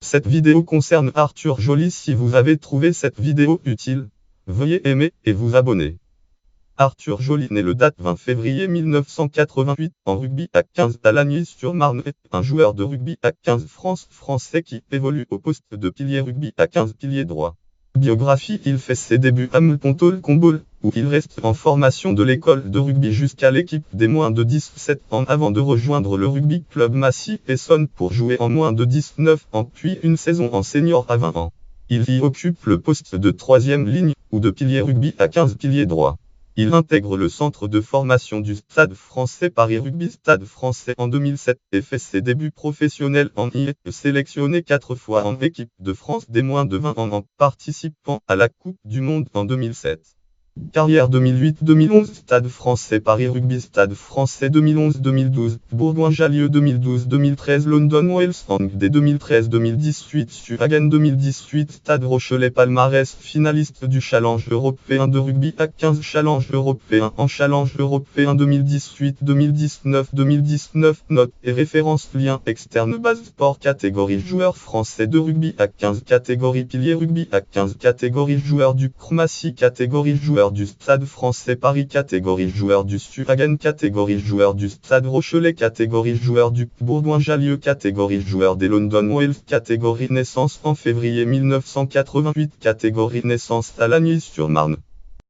Cette vidéo concerne Arthur Joly. Si vous avez trouvé cette vidéo utile, veuillez aimer et vous abonner. Arthur Joly, né le date 20 février 1988, en rugby à 15 à Lagny-sur-Marne, est un joueur de rugby à 15 français qui évolue au poste de pilier rugby à 15 pilier droit. Biographie: il fait ses débuts à Menton-le-Combault, où il reste en formation de l'école de rugby jusqu'à l'équipe des moins de 17 ans avant de rejoindre le rugby club Massy-Essonne pour jouer en moins de 19 ans puis une saison en senior à 20 ans. Il y occupe le poste de troisième ligne, ou de pilier rugby à 15 pilier droit. Il intègre le centre de formation du Stade français Paris Rugby Stade français en 2007 et fait ses débuts professionnels en y étant sélectionné 4 fois en équipe de France des moins de 20 ans en participant à la Coupe du Monde en 2007. Carrière 2008-2011, Stade français Paris Rugby Stade français 2011-2012, Bourgoin-Jallieu 2012-2013, London Wales Angers 2013-2018, Suragen 2018, Stade Rochelet Palmarès, finaliste du Challenge européen de rugby à 15, Challenge européen en Challenge européen 2018-2019-2019, notes et références, liens externes, base sport, catégorie joueurs français de rugby à 15, catégorie pilier rugby à 15, catégorie joueurs du Cromatie, catégorie joueurs du Stade français Paris, catégorie joueurs du Suragen, catégorie joueurs du Stade Rochelet, catégorie joueurs du Bourgoin-Jallieu, catégorie joueurs des London Wales, catégorie naissance en février 1988, catégorie naissance à Lagny-sur-Marne.